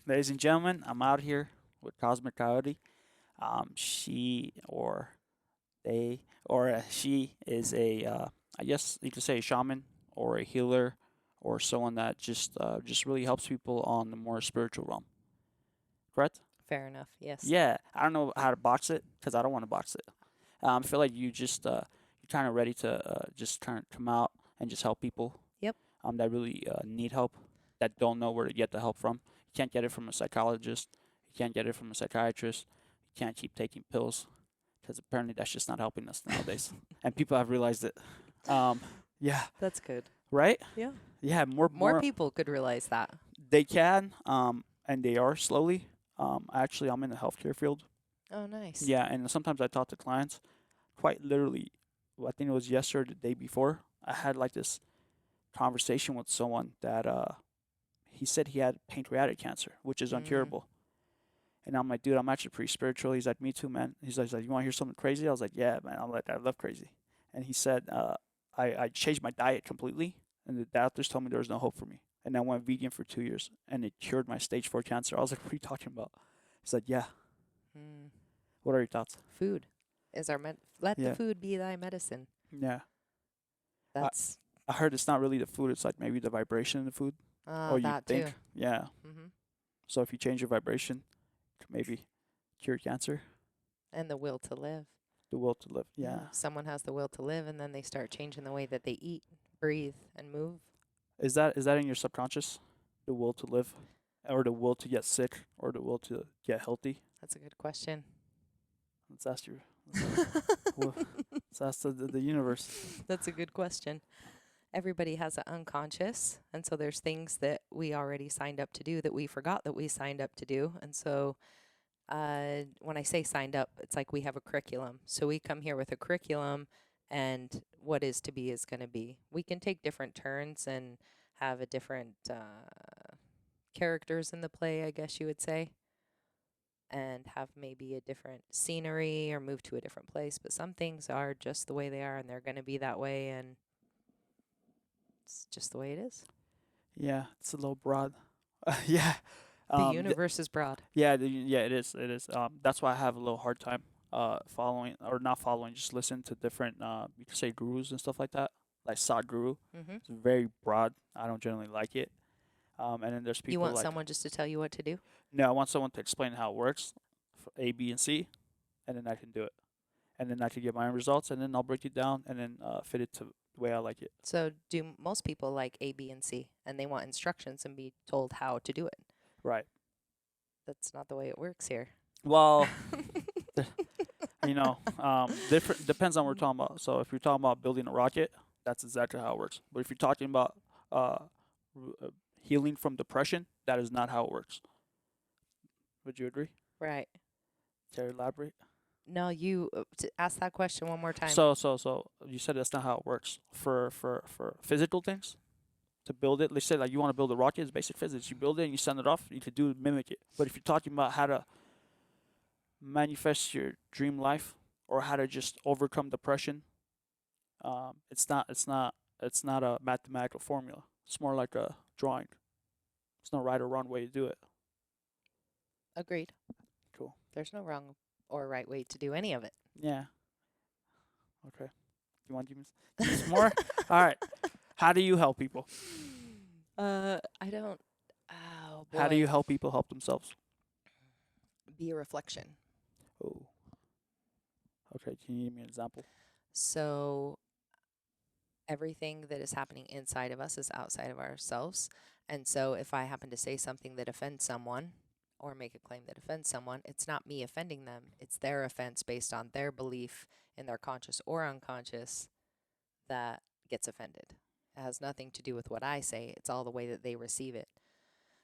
Ladies and gentlemen, I'm out here with Cosmic Koyote. She or they or she is I guess you could say a shaman or a healer or someone that just really helps people on the more spiritual realm. Correct? Fair enough. Yes. Yeah. I don't know how to box it because I don't want to box it. I feel like you're kind of ready to just kind of come out and just help people Yep. that really need help, that don't know where to get the help from. You can't get it from a psychologist. You can't get it from a psychiatrist. You can't keep taking pills because apparently that's just not helping us nowadays. And people have realized it. Um, yeah, That's good. right? Yeah. Yeah, more More more people could realize that. they can, and they are slowly. Actually, I'm in the healthcare field. Oh, nice. Yeah, and sometimes I talk to clients. Quite literally, I think it was yesterday, or the day before. I had like this conversation with someone that he said he had pancreatic cancer, which is Mm. uncurable. And I'm like, dude, I'm actually pretty spiritual. He's like, me too, man. He's like, you want to hear something crazy? I was like, yeah, man. I'm like, I love crazy. And he said, I changed my diet completely, and the doctors told me there was no hope for me. And I went vegan for 2 years, and it cured my stage 4 cancer. I was like, what are you talking about? He's like, yeah. Mm. What are your thoughts? Food is our let the Yeah, food be thy medicine. yeah. I, That's I heard it's not really the food. It's like maybe the vibration in the food, or you that too. think, yeah. Hmm. So if you change your vibration, it could maybe cure cancer, And the will to live. the will to live. Yeah. Yeah. Someone has the will to live, and then they start changing the way that they eat, breathe, and move. Is that in your subconscious? The will to live, or the will to get sick, or the will to get healthy? That's a good question. Let's ask your. Well, let's ask the universe. That's a good question. Everybody has an unconscious, and so there's things that we already signed up to do that we forgot that we signed up to do. And so when I say signed up, it's like we have a curriculum. So we come here with a curriculum, and what is to be is going to be. We can take different turns and have a different characters in the play, I guess you would say, and have maybe a different scenery or move to a different place. But some things are just the way they are, and they're going to be that way, and it's just the way it is. Yeah, it's a little broad. Yeah. The Th- universe is broad. yeah. Yeah. It is. It is. That's why I have a little hard time following or not following. Just listen to different you could say gurus and stuff like that. Like Sadhguru. Hmm. It's very broad. I don't generally like it. And then there's You people want like, someone just to tell you what to do? no, I want someone to explain how it works, for A, B, and C, and then I can do it. And then I can get my own results, and then I'll break it down and then fit it to the way I like it. So, do most people like A, B, and C, and they want instructions and be told how to do it? Right. That's not the way it works here. Well, different depends on what we're talking about. So if you're talking about building a rocket, that's exactly how it works. But if you're talking about uh, healing from depression, that is not how it works. Would you agree? Right. Can I elaborate? No, you ask that question one more time. So you said that's not how it works for physical things. To build it, let's say like you want to build a rocket, it's basic physics. You build it and you send it off. You could do mimic it. But if you're talking about how to manifest your dream life or how to just overcome depression, it's not a mathematical formula. It's more like a drawing. There's no right or wrong way to do it. Agreed. Cool. There's no wrong or right way to do any of it. Yeah. Okay. You want to give me some more? All right. How do you help people? I don't. Oh How do you boy. help people help themselves? Be a reflection. Oh. Okay. Can you give me an example? So everything that is happening inside of us is outside of ourselves. And so if I happen to say something that offends someone or make a claim that offends someone, it's not me offending them. It's their offense based on their belief in their conscious or unconscious that gets offended. It has nothing to do with what I say. It's all the way that they receive it.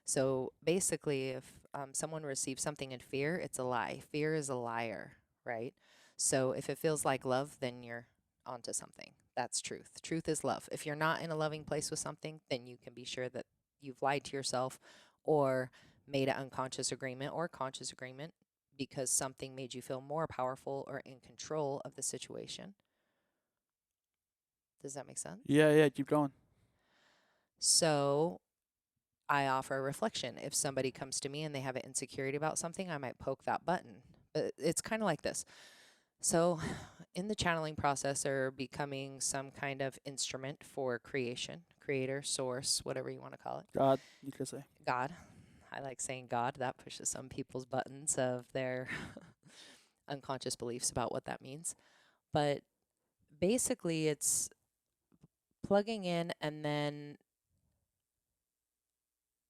So basically, if someone receives something in fear, it's a lie. Fear is a liar, right? So if it feels like love, then you're onto something. That's truth. Truth is love. If you're not in a loving place with something, then you can be sure that you've lied to yourself or made an unconscious agreement or conscious agreement because something made you feel more powerful or in control of the situation. Does that make sense? Yeah. Yeah. Keep going. So I offer a reflection. If somebody comes to me and they have an insecurity about something, I might poke that button. But it's kind of like this. So, in the channeling process, or becoming some kind of instrument for creation, creator, source, whatever you want to call it, God, you could say. God. I like saying God. That pushes some people's buttons of their unconscious beliefs about what that means. But basically, it's plugging in, and then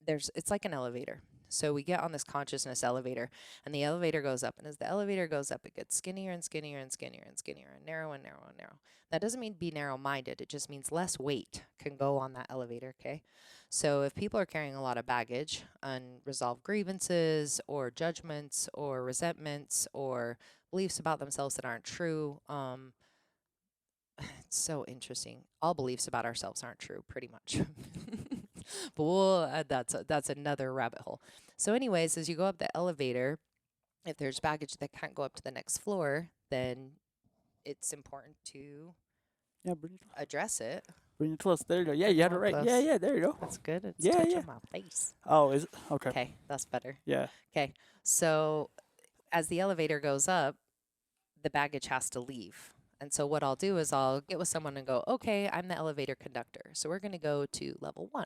it's like an elevator. So we get on this consciousness elevator, and the elevator goes up. And as the elevator goes up, it gets skinnier and skinnier and skinnier and skinnier and narrow and narrow and narrow. That doesn't mean be narrow minded. It just means less weight can go on that elevator. Okay. So if people are carrying a lot of baggage, unresolved grievances or judgments or resentments or beliefs about themselves that aren't true, it's so interesting. All beliefs about ourselves aren't true, pretty much. But that's another rabbit hole. So, anyways, as you go up the elevator, if there's baggage that can't go up to the next floor, then it's important to Yeah, address it. bring it close. There you go. Yeah, Bring you it had it more right. Yeah, close. yeah, there you go. That's good. It's Yeah, touching yeah. my face. Oh, is it? Okay. Okay, that's better. Yeah. Okay, so as the elevator goes up, the baggage has to leave. And so what I'll do is I'll get with someone and go, okay, I'm the elevator conductor. So we're going to go to level 1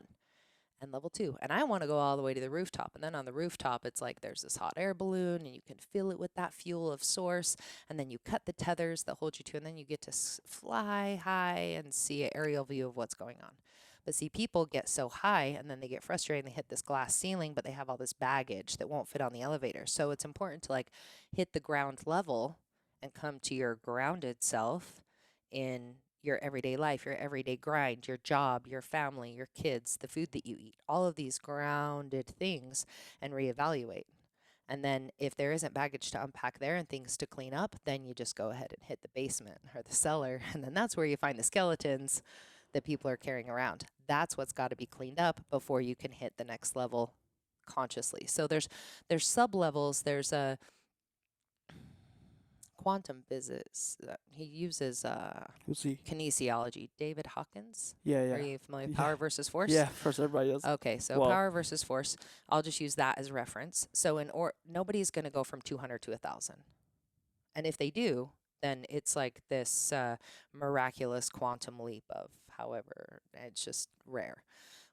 and level 2. And I want to go all the way to the rooftop. And then on the rooftop, it's like there's this hot air balloon, and you can fill it with that fuel of source. And then you cut the tethers that hold you to, and then you get to fly high and see an aerial view of what's going on. But see, people get so high, and then they get frustrated, and they hit this glass ceiling, but they have all this baggage that won't fit on the elevator. So it's important to like hit the ground level and come to your grounded self in your everyday life, your everyday grind, your job, your family, your kids, the food that you eat, all of these grounded things, and reevaluate. And then if there isn't baggage to unpack there and things to clean up, then you just go ahead and hit the basement or the cellar. And then that's where you find the skeletons that people are carrying around. That's what's got to be cleaned up before you can hit the next level consciously. So there's sub levels. There's a quantum physics. He uses Who's he? kinesiology. David Hawkins. Yeah, Are yeah. you familiar with Yeah. power versus force? Yeah, of course, everybody does. Okay, so Well- power versus force. I'll just use that as reference. So nobody's going to go from 200 to 1,000. And if they do, then it's like this miraculous quantum leap of however, it's just rare.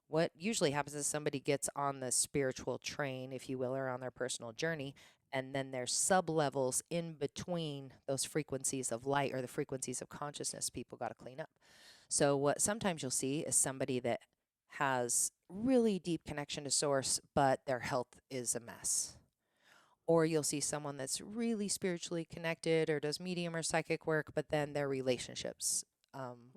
What usually happens is somebody gets on the spiritual train, if you will, or on their personal journey, and then there's sub levels in between those frequencies of light or the frequencies of consciousness people got to clean up. So what sometimes you'll see is somebody that has really deep connection to source, but their health is a mess. Or you'll see someone that's really spiritually connected or does medium or psychic work, but then their relationships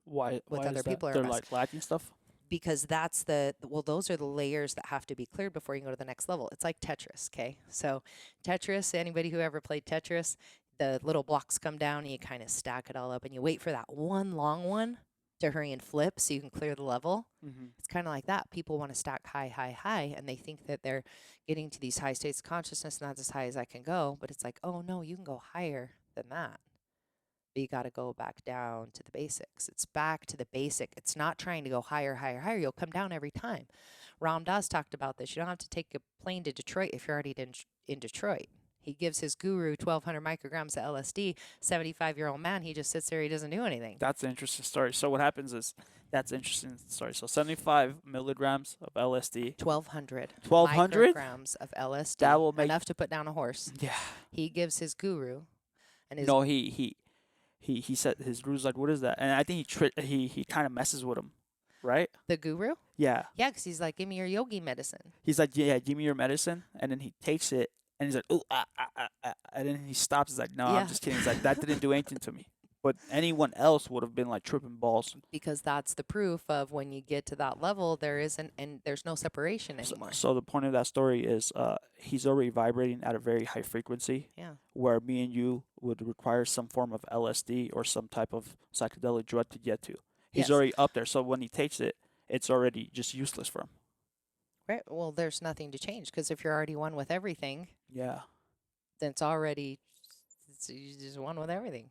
Why? with Why other is that? people are a They're mess. like lacking stuff. Because those are the layers that have to be cleared before you can go to the next level. It's like Tetris, okay? So Tetris, anybody who ever played Tetris, the little blocks come down and you kind of stack it all up and you wait for that one long one to hurry and flip so you can clear the level. Mm-hmm. It's kind of like that. People want to stack high, high, high, and they think that they're getting to these high states of consciousness, and that's as high as I can go. But it's like, oh no, you can go higher than that. But you got to go back down to the basics. It's back to the basic. It's not trying to go higher, higher, higher. You'll come down every time. Ram Dass talked about this. You don't have to take a plane to Detroit if you're already in Detroit. He gives his guru 1,200 micrograms of LSD. 75-year-old man, he just sits there. He doesn't do anything. That's an interesting story. So what happens is, that's an interesting story. So 75 milligrams of LSD. 1,200 1,200? micrograms of LSD. That will make- enough to put down a horse. Yeah. He gives his guru, and his No, he said his guru's like, what is that? And I think he kind of messes with him, right? the guru. Yeah. Yeah, because he's like, give me your yogi medicine. He's like, yeah, give me your medicine, and then he takes it, and he's like, oh, and then he stops. He's like, no, Yeah. I'm just kidding. He's like, that didn't do anything to me. But anyone else would have been like tripping balls. Because that's the proof of when you get to that level, there's no separation anymore. So the point of that story is, he's already vibrating at a very high frequency, Yeah. where me and you would require some form of LSD or some type of psychedelic drug to get to. He's Yes. already up there, so when he takes it, it's already just useless for him. Right. Well, there's nothing to change because if you're already one with everything, Yeah. then you just one with everything.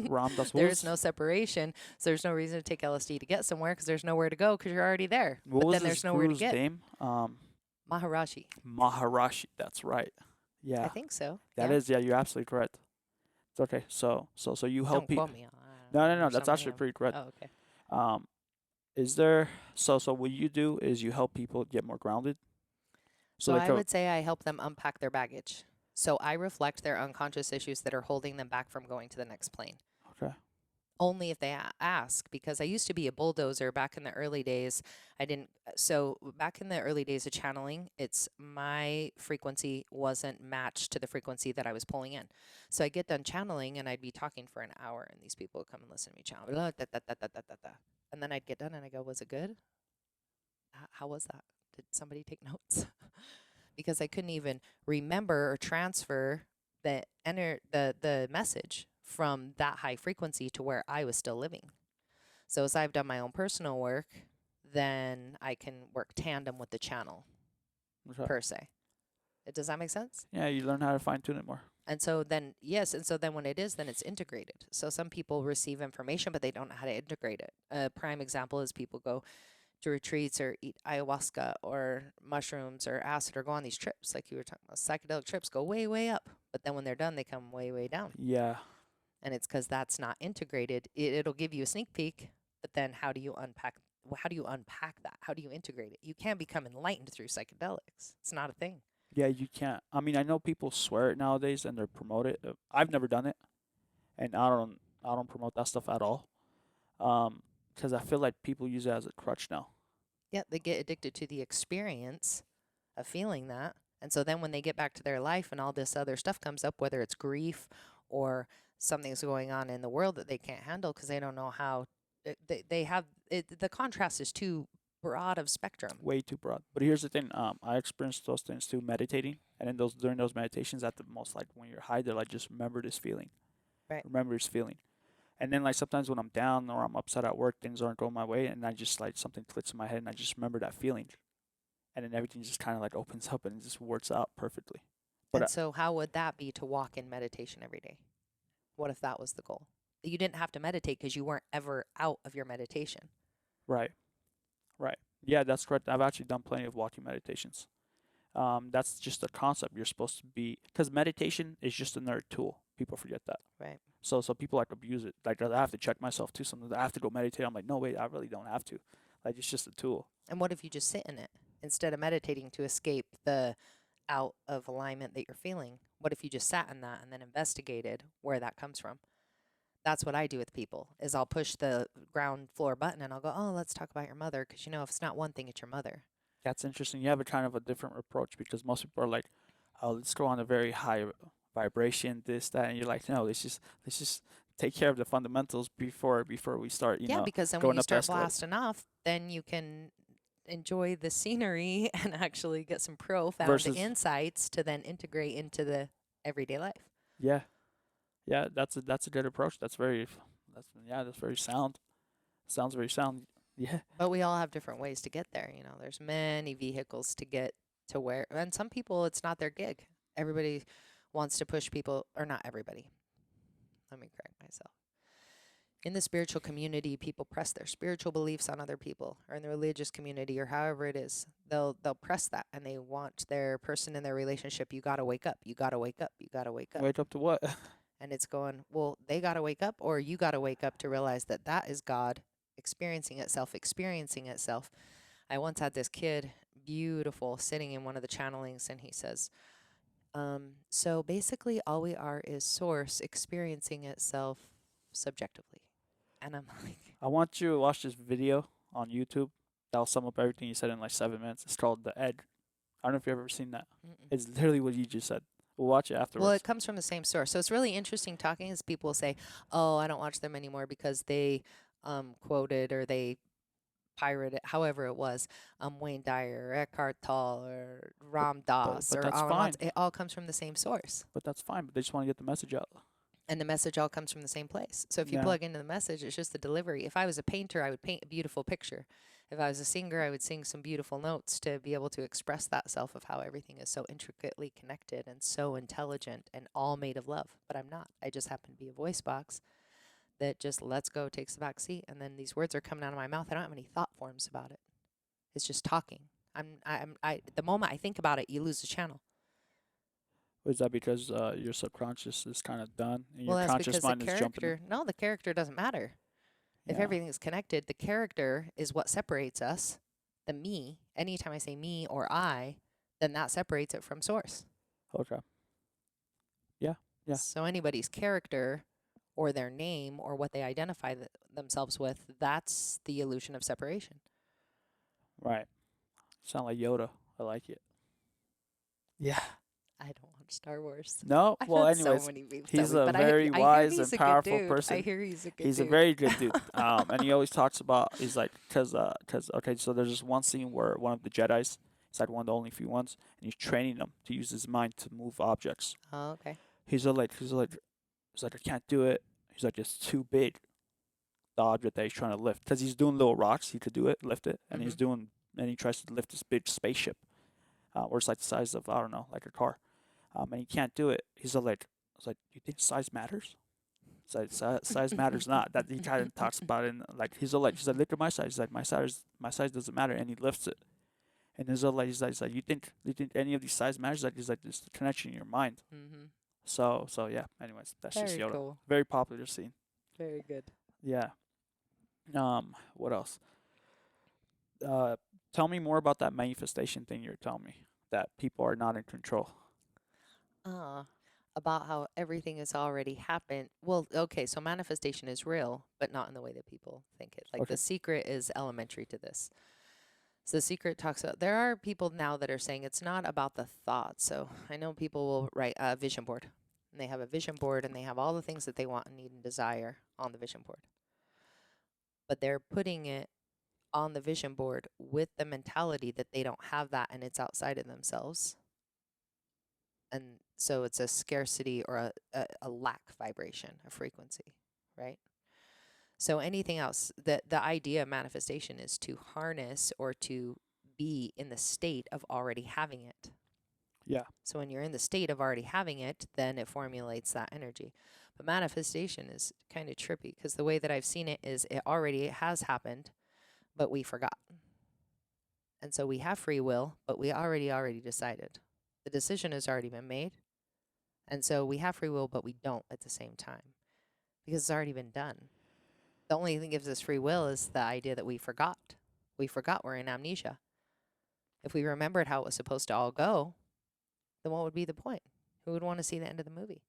Ram das There is was. no separation, so there's no reason to take LSD to get somewhere because there's nowhere to go because you're already there. What But was then this there's nowhere to guru's get. name? Maharashi. Maharashi. That's right. I Yeah, think so. that Yeah. is. Yeah, you're absolutely correct. It's okay. So you help Don't people. quote me on it. No, no, no. Or That's something. actually pretty correct. Oh, okay. Um, is there? So what you do is you help people get more grounded. So So they I go. would say I help them unpack their baggage. So I reflect their unconscious issues that are holding them back from going to the next plane. Okay. Only if they ask, because I used to be a bulldozer back in the early days. I didn't, so back in the early days of channeling, it's my frequency wasn't matched to the frequency that I was pulling in. So I get done channeling and I'd be talking for an hour and these people would come and listen to me channel. Blah, da, da, da, da, da, da, da. And then I'd get done and I go, was it good? How was that? Did somebody take notes? Because I couldn't even remember or transfer the message from that high frequency to where I was still living. So as I've done my own personal work, then I can work tandem with the channel Okay. per se. Does that make sense? Yeah, you learn how to fine tune it more. And so then, yes, and so then when it is, then it's integrated. So some people receive information, but they don't know how to integrate it. A prime example is people go to retreats or eat ayahuasca or mushrooms or acid or go on these trips, like you were talking about. Psychedelic trips go way, way up, but then when they're done, they come way, way down. Yeah. And it's because that's not integrated. It'll give you a sneak peek, but then how do you unpack? How do you unpack that? How do you integrate it? You can't become enlightened through psychedelics. It's not a thing. Yeah, you can't. I mean, I know people swear it nowadays and they promote it. I've never done it, and I don't promote that stuff at all. Because I feel like people use it as a crutch now. Yeah, they get addicted to the experience of feeling that. And so then when they get back to their life and all this other stuff comes up, whether it's grief or something's going on in the world that they can't handle because they don't know how, they have it, the contrast is too broad of spectrum. Way too broad. But here's the thing. I experienced those things too, meditating, and in those during those meditations, at the most, like when you're high, they're like, just remember this feeling. Right. Remember this feeling. And then like sometimes when I'm down or I'm upset at work, things aren't going my way, and I just like something clicks in my head, and I just remember that feeling, and then everything just kind of like opens up and it just works out perfectly. But And so how would that be to walk in meditation every day? What if that was the goal? You didn't have to meditate because you weren't ever out of your meditation. right, right, yeah, that's correct. I've actually done plenty of walking meditations. That's just a concept. You're supposed to be, because meditation is just another tool. People forget that. Right. So people like abuse it. Like I have to check myself too. Sometimes I have to go meditate. I'm like, no, wait, I really don't have to. Like it's just a tool. And what if you just sit in it instead of meditating to escape the out of alignment that you're feeling? What if you just sat in that and then investigated where that comes from? That's what I do with people is I'll push the ground floor button and I'll go, "Oh, let's talk about your mother," because if it's not one thing, it's your mother. That's interesting. You have a kind of a different approach because most people are like, oh, let's go on a very high vibration, this, that, and you're like, no, let's just take care of the fundamentals before we start, Yeah, because then when going you up the start escalator. blasting off, then you can enjoy the scenery and actually get some profound Versus, insights to then integrate into the everyday life. yeah, yeah, that's a good approach. That's very sound. Sounds very sound. Yeah, But we all have different ways to get there. There's many vehicles to get to where, and some people, it's not their gig. Everybody wants to push people, or not everybody. Let me correct myself. In the spiritual community, people press their spiritual beliefs on other people, or in the religious community, or however it is. They'll press that, and they want their person in their relationship. You gotta wake up. You gotta wake up. You gotta wake up. wake up to what? And it's going, well, they gotta wake up, or you gotta wake up to realize that that is God experiencing itself. I once had this kid, beautiful, sitting in one of the channelings, and he says, so basically all we are is source experiencing itself subjectively. And I'm like, I want you to watch this video on YouTube. That'll sum up everything you said in like 7 minutes. It's called The Edge. I don't know if you've ever seen that. mm-mm. It's literally what you just said. We'll watch it afterwards. Well, it comes from the same source. So it's really interesting talking as people say, oh, I don't watch them anymore because they quoted or they pirated, however it was, Wayne Dyer or Eckhart Tolle or Ram Dass but or that's Alan fine. Watts. It all comes from the same source. But that's fine. But they just want to get the message out. And the message all comes from the same place. So if you Yeah. plug into the message, it's just the delivery. If I was a painter, I would paint a beautiful picture. If I was a singer, I would sing some beautiful notes to be able to express that self of how everything is so intricately connected and so intelligent and all made of love. But I'm not. I just happen to be a voice box that just lets go, takes the back seat, and then these words are coming out of my mouth. I don't have any thought forms about it. It's just talking. The moment I think about it, you lose the channel. Is that because your subconscious is kind of done and Well, your that's conscious because the mind is jumping? character, no, the character doesn't matter. If Yeah. everything is connected, the character is what separates us. The me, anytime I say me or I, then that separates it from source. Okay. Yeah. Yeah. So anybody's character or their name or what they identify themselves with, that's the illusion of separation. Right. Sound like Yoda. I like it. Yeah. I don't watch Star Wars. No. I've Well, had so anyways, many people tell he's me, a but very I hear wise and he's a good powerful dude. I person. hear he's a good He's dude. a very good dude. And he always talks about, he's like, cause okay, so there's this one scene where one of the Jedi's, he's like one of the only few ones, and he's training them to use his mind to move objects. Oh, okay. He's like, I can't do it. He's like, it's too big, the object that he's trying to lift. Cause he's doing little rocks, he could do it, lift it, and and he tries to lift this big spaceship, where it's like the size of, I don't know, like a car. And he can't do it. He's like, I was like, you think size matters? Size matters not. That he kind of talks about it. And like he's like, look at my size. He's like, my size doesn't matter, and he lifts it. And he's like, you think any of these size matters? Like he's like, it's the connection in your mind. Mm-hmm. So yeah. Anyways, that's just Very Yoda. cool. Very popular scene. Very good. Yeah. What else? Tell me more about that manifestation thing you're telling me. That people are not in control. About how everything has already happened. Well, okay, so manifestation is real, but not in the way that people think it. Like Okay. the secret is elementary to this. So the secret talks about, there are people now that are saying it's not about the thought. So I know people will write a vision board, and they have a vision board and they have all the things that they want and need and desire on the vision board. But they're putting it on the vision board with the mentality that they don't have that and it's outside of themselves. And so it's a scarcity or a lack vibration, a frequency, right? So anything else, the idea of manifestation is to harness or to be in the state of already having it. Yeah. So when you're in the state of already having it, then it formulates that energy. But manifestation is kind of trippy because the way that I've seen it is it already has happened, but we forgot. And so we have free will, but we already decided. The decision has already been made. And so we have free will, but we don't at the same time because it's already been done. The only thing that gives us free will is the idea that we forgot. We forgot we're in amnesia. If we remembered how it was supposed to all go, then what would be the point? Who would want to see the end of the movie?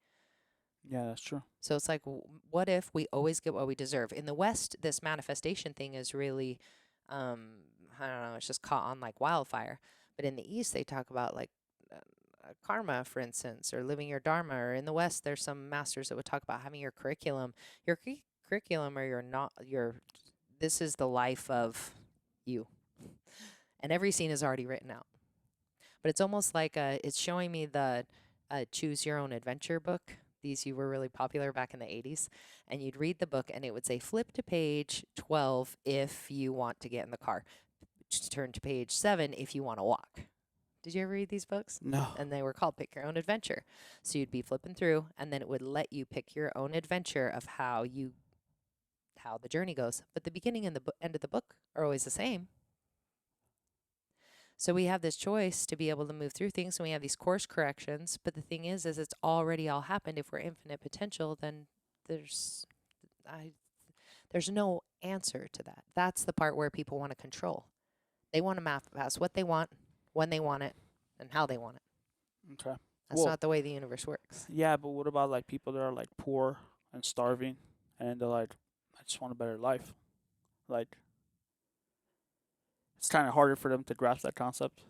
Yeah, that's true. So it's like, what if we always get what we deserve? In the West, this manifestation thing is really, I don't know, it's just caught on like wildfire. But in the East, they talk about like karma, for instance, or living your dharma. Or in the West, there's some masters that would talk about having your curriculum, curriculum, or this is the life of you. And every scene is already written out. But it's almost like it's showing me the Choose Your Own Adventure book. These were really popular back in the 80s. And you'd read the book and it would say, flip to page 12 if you want to get in the car. Turn to page 7 if you want to walk. Did you ever read these books? No. And they were called Pick Your Own Adventure. So you'd be flipping through and then it would let you pick your own adventure of how the journey goes. But the beginning and the end of the book are always the same. So we have this choice to be able to move through things, and we have these course corrections. But the thing is it's already all happened. If we're infinite potential, then there's no answer to that. That's the part where people want to control. They want to map past what they want, when they want it, and how they want it. Okay. That's not the way the universe works. Yeah, but what about like people that are like poor and starving, and they're like, I just want a better life. Like, it's kind of harder for them to grasp that concept.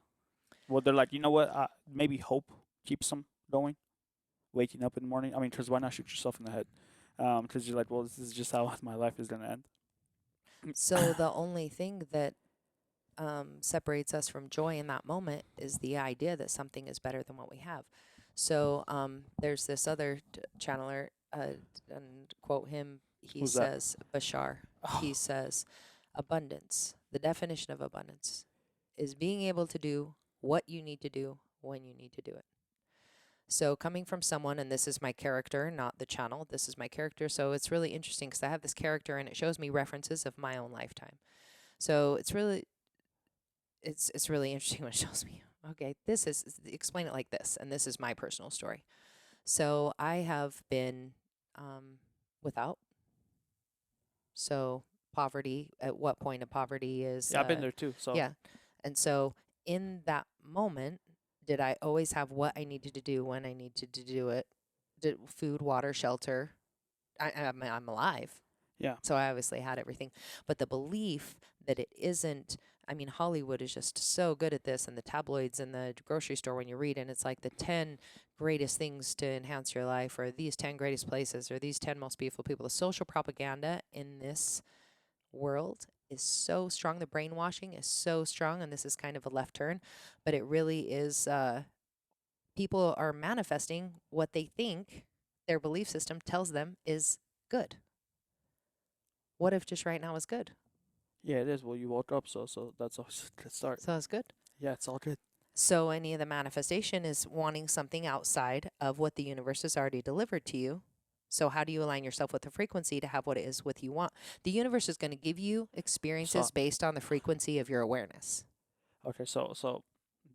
Well, they're like, you know what? Maybe hope keeps them going, waking up in the morning. I mean, because why not shoot yourself in the head? Because you're like, well, this is just how my life is gonna end. So the only thing that separates us from joy in that moment is the idea that something is better than what we have. So there's this other channeler, and quote him, he Who's that? says, Bashar, he says, Abundance, the definition of abundance, is being able to do what you need to do when you need to do it. So, coming from someone, and this is my character, not the channel, this is my character. So, it's really interesting because I have this character and it shows me references of my own lifetime. So, it's really interesting when it shows me, okay, this is, explain it like this. And this is my personal story. So, I have been without. So, poverty, at what point of poverty is, Yeah, I've been there too. So yeah. And so in that moment, did I always have what I needed to do when I needed to do it? Did food, water, shelter? I'm alive. yeah, So I obviously had everything. But the belief that it isn't, I mean, Hollywood is just so good at this, and the tabloids and the grocery store when you read, and it's like the 10 greatest things to enhance your life, or these 10 greatest places, or these 10 most beautiful people. The social propaganda in this world is so strong. The brainwashing is so strong, and this is kind of a left turn, but it really is. People are manifesting what they think their belief system tells them is good. What if just right now is good? yeah, it is. Well, you woke up, so that's always a good start. So it's good. Yeah, it's all good. So any of the manifestation is wanting something outside of what the universe has already delivered to you. So how do you align yourself with the frequency to have what it is with you want? The universe is going to give you experiences So based on the frequency of your awareness. okay, so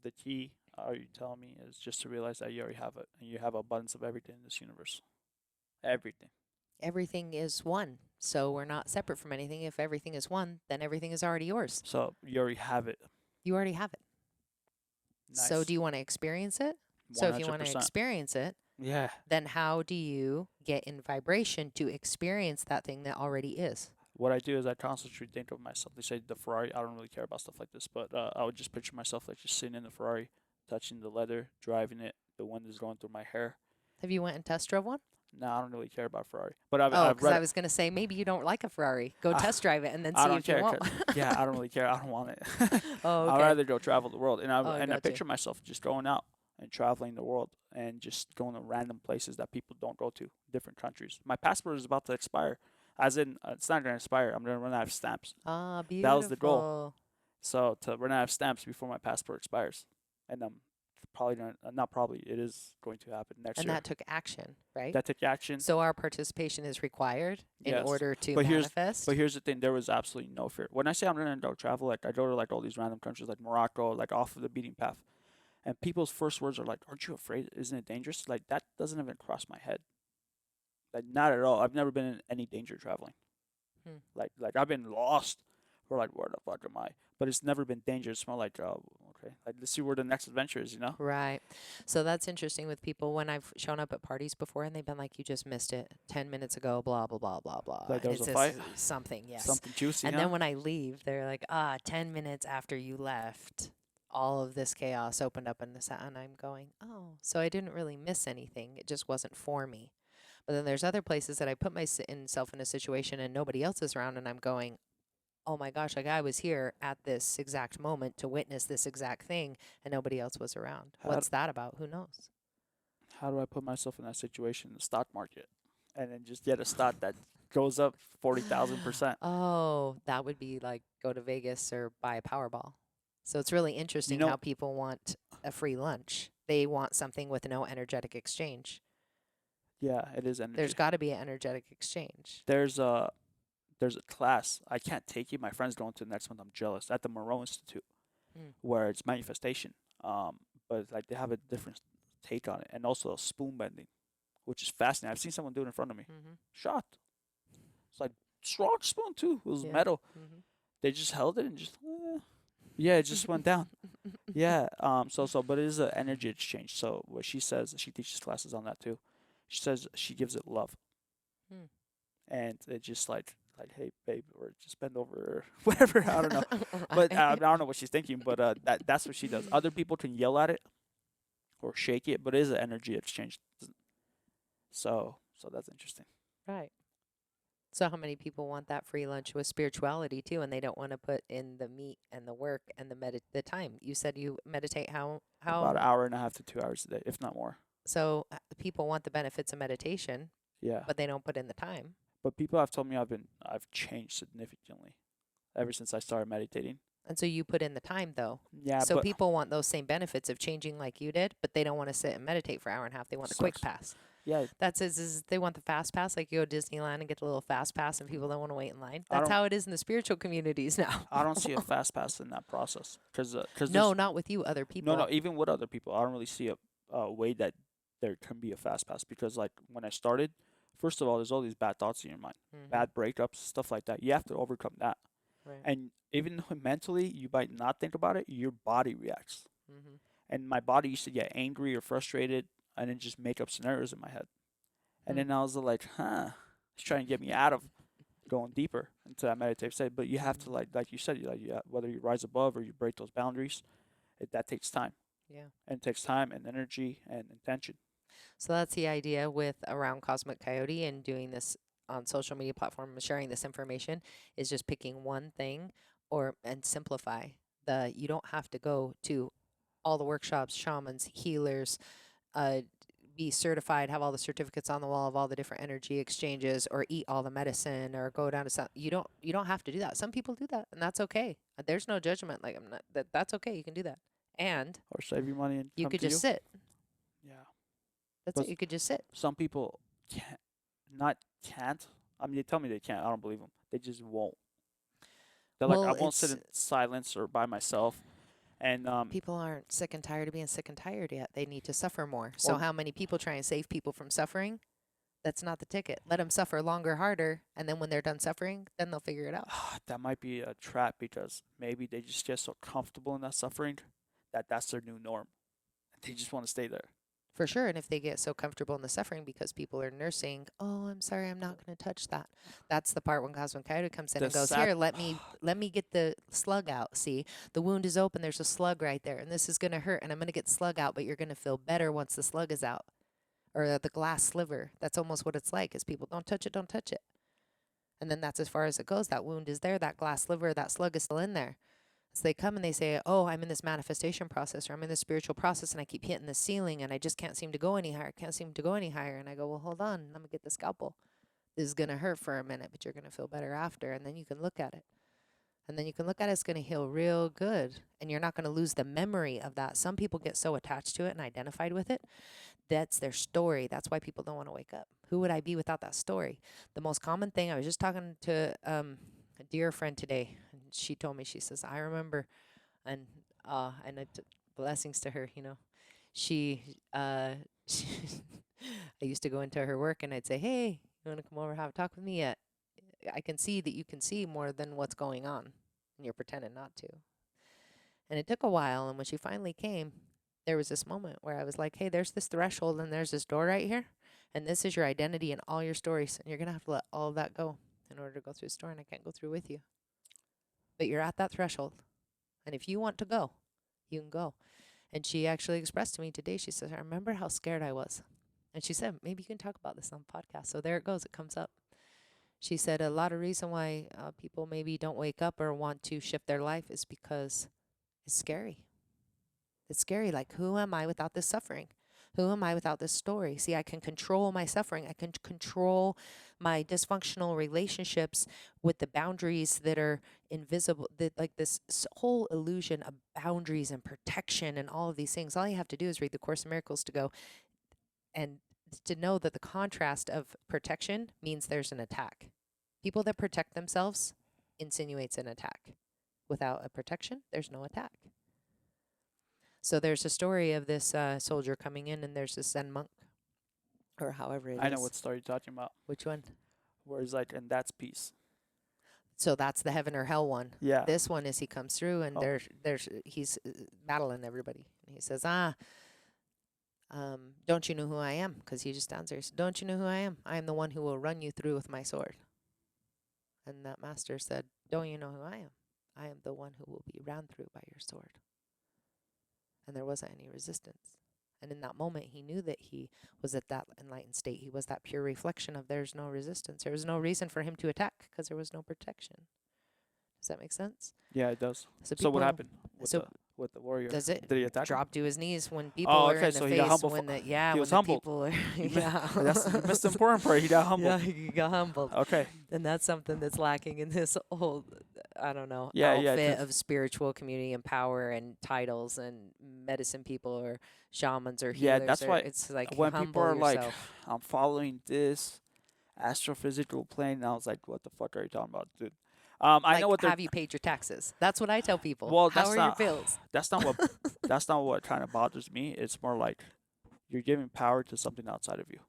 the key, are you telling me, is just to realize that you already have it, and you have abundance of everything in this universe. Everything. Everything is one. So we're not separate from anything. If everything is one, then everything is already yours. So you already have it. You already have it. So Nice. do you want to experience it? So if you want to 100%. experience it, Yeah. then how do you get in vibration to experience that thing that already is? What I do is I constantly think of myself. They say the Ferrari. I don't really care about stuff like this, but I would just picture myself like just sitting in the Ferrari, touching the leather, driving it. The wind is going through my hair. Have you went and test drove one? No, I don't really care about Ferrari. But I've, Oh, I've because read I was going to say maybe you don't like a Ferrari. Go I- test drive it and then I see don't if you care. won't. Yeah, I don't really care. I don't want it. Oh, I'd okay. rather go travel the world. And I Oh, and I got you. picture myself just going out and traveling the world and just going to random places that people don't go to, different countries. My passport is about to expire. As in, it's not going to expire. I'm going to run out of stamps. Ah, That was the goal. beautiful. So to run out of stamps before my passport expires, and I'm probably not, not probably, it is going to happen next And year. that took action, right? That took action. So our participation is required in Yes. order to But manifest. But here's the thing: there was absolutely no fear. When I say I'm gonna go travel, like I go to like all these random countries, like Morocco, like off of the beaten path, and people's first words are like, "Aren't you afraid? Isn't it dangerous?" Like that doesn't even cross my head. Like not at all. I've never been in any danger traveling. Hmm. Like I've been lost. Or like, where the fuck am I? But it's never been dangerous. It's more like, oh, okay, like let's see where the next adventure is. Right. So that's interesting with people when I've shown up at parties before and they've been like, you just missed it 10 minutes ago, blah, blah, blah, blah, blah. Like there And was it's a fight, something, yes. something juicy. And then when I leave, they're like, 10 minutes after you left, all of this chaos opened up in this, and I'm going, oh, so I didn't really miss anything. It just wasn't for me. But then there's other places that I put myself in a situation and nobody else is around, and I'm going, oh my gosh, like I was here at this exact moment to witness this exact thing, and nobody else was around. How What's that about? Who knows? how do I put myself in that situation in the stock market, and then just get a stock that goes up 40,000%? Oh, that would be like go to Vegas or buy a Powerball. So it's really interesting know- how people want a free lunch. They want something with no energetic exchange. Yeah, it is energy. There's got to be an energetic exchange. There's a class I can't take it. My friend's going to the next month. I'm jealous at the Moreau Institute, Mm. where it's manifestation. But like they have a different take on it, and also spoon bending, which is fascinating. I've seen someone do it in front of me. Mm-hmm. Shot. It's like strong spoon too. It was Yeah. metal. Mm-hmm. They just held it and just yeah, it just went down. Yeah. But it is an energy exchange. So what she says, she teaches classes on that too. She says she gives it love, Hmm. and it just like hey babe, or just bend over, or whatever. I don't know, but I don't know what she's thinking. But that's what she does. Other people can yell at it or shake it, but it is an energy exchange. So that's interesting. Right. So how many people want that free lunch with spirituality too, and they don't want to put in the meat and the work and the time? You said you meditate how About an hour and a half to 2 hours a day, if not more. So people want the benefits of meditation, Yeah. but they don't put in the time. But people have told me I've changed significantly. ever since I started meditating. And so you put in the time, though. Yeah, So but people want those same benefits of changing like you did, but they don't want to sit and meditate for an hour and a half. They want the quick sucks. pass. Yeah, That's is they want the fast pass, like you go to Disneyland and get the little fast pass, and people don't want to wait in line. I That's don't how it is in the spiritual communities now. I don't see a fast pass in that process because No, not with you, other people. no, even with other people, I don't really see a way that there can be a fast pass because like when I started, first of all, there's all these bad thoughts in your mind, bad breakups, stuff like that. You have to overcome that. Right. And even though mentally you might not think about it, your body reacts. Mm-hmm. And my body used to get angry or frustrated and then just make up scenarios in my head. And then I was like, it's trying to get me out of going deeper into that meditative state. But you have to like you said, whether you rise above or you break those boundaries, that takes time. Yeah. And it takes time and energy and intention. So that's the idea with around Cosmic Coyote and doing this on social media platforms, sharing this information is just picking one thing and simplify. You don't have to go to all the workshops, shamans, healers, be certified, have all the certificates on the wall of all the different energy exchanges, or eat all the medicine, or go down to some. You don't have to do that. Some people do that, and that's okay. There's no judgment. Like I'm not that's okay. You can do that, and Or save your money and you come could to just sit. Yeah. That's But it. You could just sit. some people can't. I mean, they tell me they can't. I don't believe them. They just won't. They're like, I won't sit in silence or by myself. And people aren't sick and tired of being sick and tired yet. They need to suffer more. So how many people try and save people from suffering? That's not the ticket. Let them suffer longer, harder, and then when they're done suffering, then they'll figure it out. that might be a trap because maybe they just get so comfortable in that suffering that that's their new norm. They just want to stay there. For sure. And if they get so comfortable in the suffering because people are nursing, oh, I'm sorry, I'm not going to touch that. That's the part when Cosmic Koyote comes in and goes, here, let me get the slug out. See, the wound is open. There's a slug right there. And this is going to hurt. And I'm going to get the slug out, but you're going to feel better once the slug is out. Or the glass sliver. That's almost what it's like is people, don't touch it, don't touch it. And then that's as far as it goes. That wound is there. That glass sliver, that slug is still in there. So they come and they say, oh, I'm in this manifestation process or I'm in this spiritual process and I keep hitting the ceiling and I just can't seem to go any higher. Can't seem to go any higher. And I go, well, hold on. I'm going to get the scalpel. This is going to hurt for a minute, but you're going to feel better after. And then you can look at it. And then you can look at it. It's going to heal real good. And you're not going to lose the memory of that. Some people get so attached to it and identified with it. That's their story. That's why people don't want to wake up. Who would I be without that story? The most common thing, I was just talking to a dear friend today. She told me, she says, I remember, and blessings to her, you know, I used to go into her work and I'd say, hey, you want to come over and have a talk with me yet? I can see that you can see more than what's going on and you're pretending not to. And it took a while. And when she finally came, there was this moment where I was like, hey, there's this threshold and there's this door right here. And this is your identity and all your stories. And you're going to have to let all of that go in order to go through the store. And I can't go through with you. But you're at that threshold. And if you want to go, you can go. And she actually expressed to me today, she says, I remember how scared I was. And she said, maybe you can talk about this on the podcast. So there it goes. It comes up. She said a lot of reason why people maybe don't wake up or want to shift their life is because it's scary. It's scary. Like, who am I without this suffering? Who am I without this story? See, I can control my suffering. I can control my dysfunctional relationships with the boundaries that are invisible, like this whole illusion of boundaries and protection and all of these things. All you have to do is read the Course in Miracles to go and to know that the contrast of protection means there's an attack. People that protect themselves insinuates an attack. Without a protection, there's no attack. So there's a story of this soldier coming in, and there's this Zen monk, or however it is. I know what story you're talking about. Which one? Where he's like, and that's peace. So that's the heaven or hell one. Yeah. This one is he comes through, and he's battling everybody. And he says, don't you know who I am? Because he just stands there. He says, don't you know who I am? I am the one who will run you through with my sword. And that master said, don't you know who I am? I am the one who will be ran through by your sword. And there wasn't any resistance. And in that moment, he knew that he was at that enlightened state. He was that pure reflection of there's no resistance. There was no reason for him to attack because there was no protection. Does that make sense? Yeah, it does. So what happened with the warrior? Does it? Did he attack? Drop to his knees when people are in the so face. he got humble. He was when humbled. People are, That's the most important part. He got humbled. Yeah, he got humbled. Okay. And that's something that's lacking in this whole I don't know, Yeah, yeah, outfit because of spiritual community and power and titles and medicine people or shamans or yeah, healers, that's or why it's like when people humble are like, yourself. I'm following this astrophysical plane, and I was like, what the fuck are you talking about, dude? I know Like, what they're. have you paid your taxes? That's what I tell people. Well, How are your bills? that's not what that's not what kind of bothers me. It's more like you're giving power to something outside of you.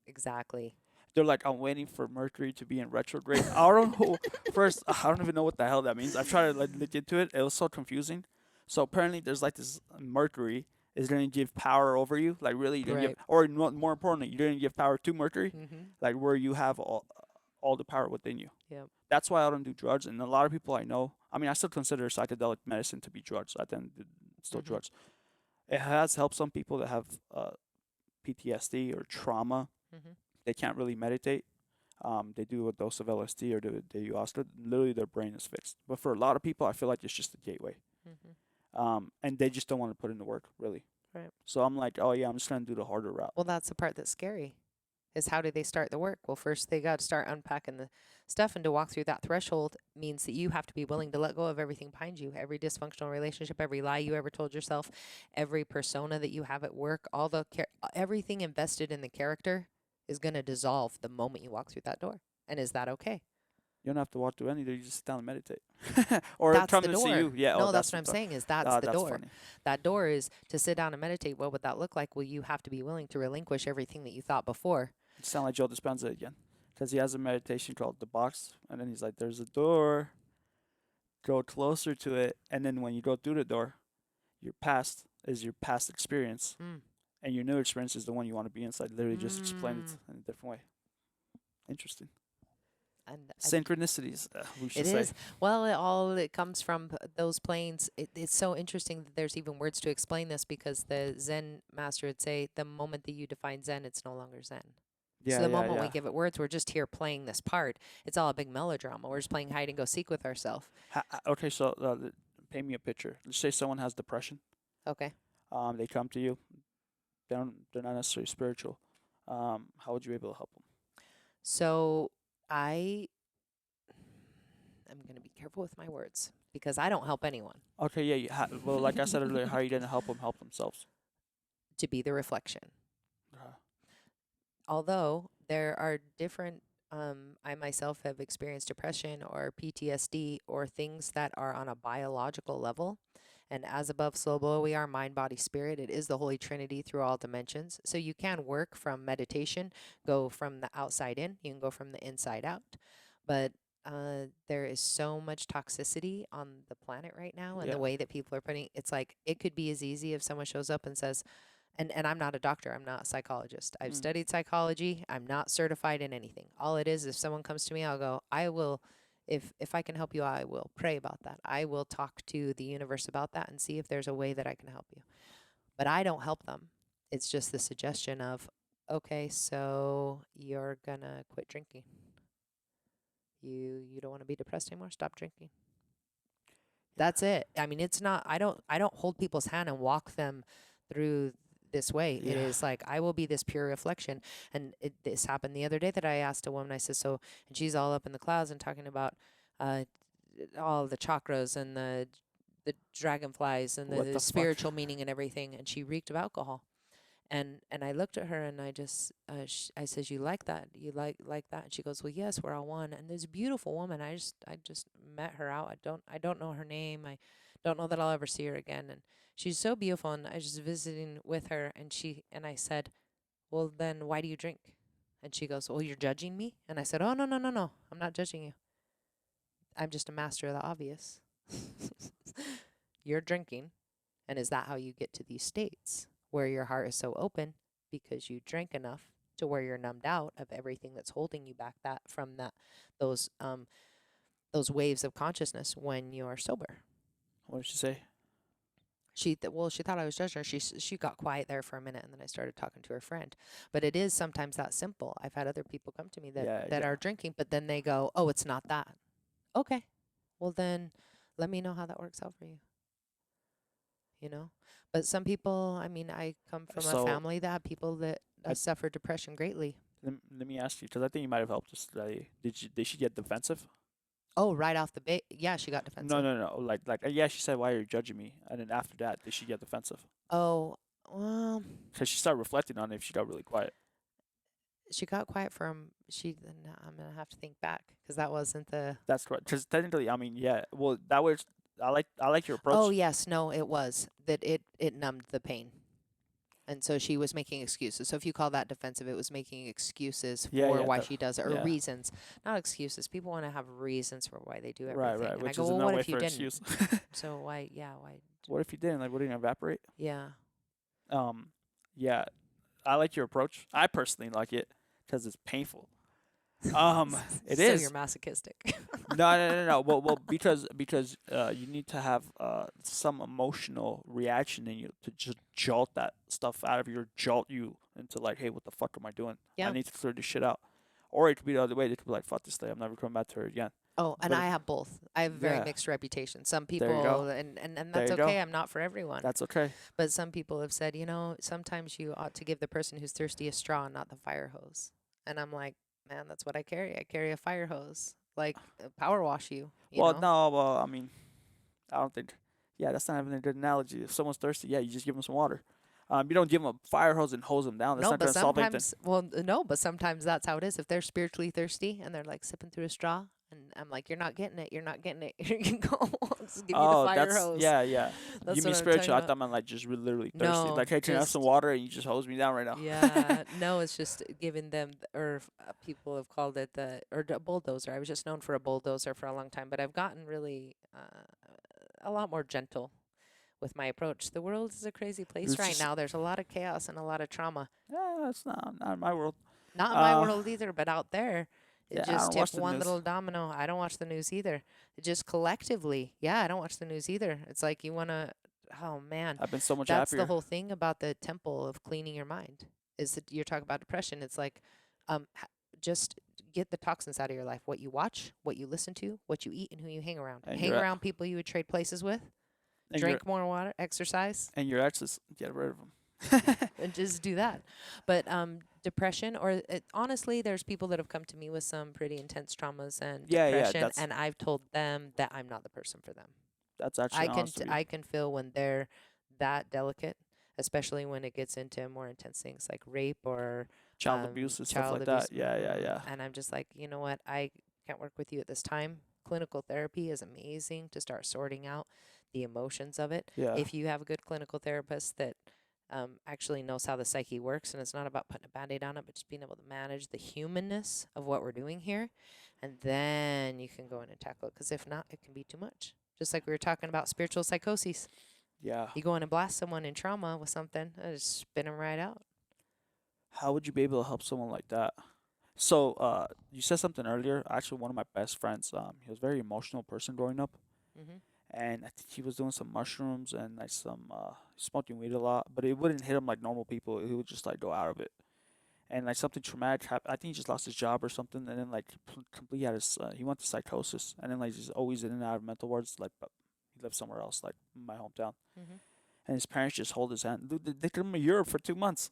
Exactly. They're like, I'm waiting for Mercury to be in retrograde. I don't know. First, I don't even know what the hell that means. I've tried to like look into it. It was so confusing. So apparently, there's like this Mercury is going to give power over you. Like really, you're going to give, Right. or more importantly, you're going to give power to Mercury, Mm-hmm. like where you have all the power within you. Yep. That's why I don't do drugs. And a lot of people I know, I mean, I still consider psychedelic medicine to be drugs. At the end, it's still Mm-hmm. drugs. It has helped some people that have PTSD or trauma. Mm-hmm. They can't really meditate. They do a dose of LSD or they do Oscar. Literally, their brain is fixed. But for a lot of people, I feel like it's just a gateway. Mm-hmm. And they just don't want to put in the work, really. Right. So I'm like, oh yeah, I'm just gonna do the harder route. Well, that's the part that's scary. Is how do they start the work? Well, first they got to start unpacking the stuff, and to walk through that threshold means that you have to be willing to let go of everything behind you, every dysfunctional relationship, every lie you ever told yourself, every persona that you have at work, all the everything invested in the character is going to dissolve the moment you walk through that door. And is that okay? You don't have to walk through anything. You just sit down and meditate, or That's come the to see you. door. Yeah. Oh, No, that's that's what the I'm door. saying is that's the That's door. funny. That door is to sit down and meditate. What would that look like? Well, you have to be willing to relinquish everything that you thought before. You sound like Joe Dispenza again, because he has a meditation called the box, and then he's like, "There's a door. Go closer to it, and then when you go through the door, your past is your past experience, Mm. and your new experience is the one you want to be inside." Literally, just explain it Mm. in a different way. Interesting. And Synchronicities, we should it say. is. Well, it comes from those planes. It's so interesting that there's even words to explain this because the Zen master would say the moment that you define Zen, it's no longer Zen. So Yeah, the yeah, moment we yeah. give it words, we're just here playing this part. It's all a big melodrama. We're just playing hide and go seek with ourselves. Okay, so paint me a picture. Let's say someone has depression. Okay. They come to you. They're not necessarily spiritual. How would you be able to help them? So I'm going to be careful with my words because I don't help anyone Okay, yeah. Well, like I said earlier, how are you gonna help them help themselves? to be the reflection. Uh, Although there are different, I myself have experienced depression or PTSD or things that are on a biological level. And as above, so below, we are mind, body, spirit. It is the Holy Trinity through all dimensions. So you can work from meditation, go from the outside in, you can go from the inside out. But there is so much toxicity on the planet right now, and yeah. the way that people are putting it's like it could be as easy if someone shows up and says, and I'm not a doctor, I'm not a psychologist. I've Mm. studied psychology, I'm not certified in anything. All it is if someone comes to me, I'll go, I will if I can help you, I will pray about that. I will talk to the universe about that and see if there's a way that I can help you. But I don't help them. It's just the suggestion of, okay, so you're gonna quit drinking. You don't want to be depressed anymore, stop drinking. That's it. I mean, it's not I don't hold people's hand and walk them through this way. It Yeah. is like I will be this pure reflection. And this happened the other day that I asked a woman, I said, so, and she's all up in the clouds and talking about uh all the chakras and the dragonflies and What the the fuck? spiritual meaning and everything, and she reeked of alcohol. And I looked at her and I just I says, you like that, you like that? And she goes, well, yes, we're all one. And this beautiful woman, I just met her out. I don't know her name. I don't know that I'll ever see her again. And she's so beautiful, and I was just visiting with her, and I said, well, then why do you drink? And she goes, well, you're judging me. And I said, oh, no, no, no, no, I'm not judging you. I'm just a master of the obvious. You're drinking, and is that how you get to these states where your heart is so open because you drank enough to where you're numbed out of everything that's holding you back that from those those waves of consciousness when you're sober? What did she say? She thought I was judging her. She got quiet there for a minute, and then I started talking to her friend. But it is sometimes that simple. I've had other people come to me that Yeah, that yeah. are drinking, but then they go, "Oh, it's not that." Okay, well then, let me know how that works out for you. You know, but some people. I mean, I come from a So family that had people that I, suffered depression greatly. let me ask you, because I think you might have helped this lady. Did she get defensive? Oh, right off the bat, yeah, she got No, defensive. no, no. Like, yeah, she said, "Why are you judging me?" And then after that, did she get defensive? Oh, well, Because she started reflecting on it. She got really quiet. she got quiet from she. I'm gonna have to think back because that wasn't the. That's correct. Because technically, I mean, yeah. Well, that was. I like your Oh approach. yes, no, it was that it numbed the pain. And so she was making excuses. So if you call that defensive, it was making excuses Yeah, for yeah, why she does it, or yeah. reasons, not excuses. People want to have reasons for why they do Right, everything. right. And I Which go, is well, another what way if you for didn't? excuse. So why, yeah, why, What if you didn't? Like, wouldn't you evaporate? yeah. Um, yeah. I like your approach. I personally like it because it's painful. It So you're is. masochistic. No, no, no, no. Well, because you need to have some emotional reaction in you to just jolt that stuff out of your jolt you into like, hey, what the fuck am I doing? I Yeah. need to clear this shit out. Or it could be the other way. They could be like, fuck this lady. I'm never coming back to her again. Oh, and But I have both. I have a very yeah, mixed reputation. Some there you go. people, and There that's you go. okay. I'm not for everyone. That's okay. But some people have said, sometimes you ought to give the person who's thirsty a straw, not the fire hose. And I'm like, man, that's what I carry. I carry a fire hose, like power wash you, you Well, know? no, well, I mean, I don't think. Yeah, that's not even a good analogy. If someone's thirsty, yeah, you just give them some water. You don't give them a fire hose and hose them down. That's No, not but going to solve anything. sometimes, well, no, but sometimes that's how it is. If they're spiritually thirsty and they're like sipping through a straw, and I'm like, you're not getting it. You're not getting it. Here you go. I'll just give you the Oh, fire that's hose. yeah, yeah. You That's mean what I'm talking spiritual? I about. thought man like just literally thirsty. No, Like, hey, can I have some just water? And you just hose me down right now. yeah, no, it's just giving them, people have called it the bulldozer. I was just known for a bulldozer for a long time, but I've gotten really a lot more gentle with my approach. The world is a crazy place It's right just now. There's a lot of chaos and a lot of trauma. yeah, it's not in my world. Not in my Uh, world either, but out there, it yeah, I just don't watch tip the one news. little domino. I don't watch the news either. It just collectively, yeah, I don't watch the news either. It's like you want to, oh man, I've been so much that's the happier. whole thing about the temple of cleaning your mind. Is that you're talking about depression? It's like, just get the toxins out of your life. What you watch, what you listen to, what you eat, and who you hang around. And Hang around people you would trade places with. and your Drink more water, exercise, and your exes, get rid of them. and just do that. But depression, or honestly, there's people that have come to me with some pretty intense traumas and Yeah, yeah, depression, and I've told them that I'm not the person for them. that's actually honest of you. I can feel when they're that delicate, especially when it gets into more intense things like rape or Child abuse and stuff child like abuse. that. Yeah, yeah, yeah, And I'm just like, you know what? I can't work with you at this time. Clinical therapy is amazing to start sorting out the emotions of it. yeah. If you have a good clinical therapist that actually knows how the psyche works, and it's not about putting a band-aid on it, but just being able to manage the humanness of what we're doing here, and then you can go in and tackle it. Because if not, it can be too much. Just like we were talking about spiritual psychoses. Yeah. You go in and blast someone in trauma with something, and just spin them right out. How would you be able to help someone like that? So, you said something earlier. Actually, one of my best friends, he was a very emotional person growing up, Mm-hmm. and I think he was doing some mushrooms and like some smoking weed a lot, but it wouldn't hit him like normal people. He would just like go out of it, and like something traumatic happened. I think he just lost his job or something, and then like completely had his he went to psychosis, and then like he's always in and out of mental wards. Like, but he lived somewhere else, like my hometown, Mm-hmm. and his parents just hold his hand. Dude, they took him to Europe for 2 months.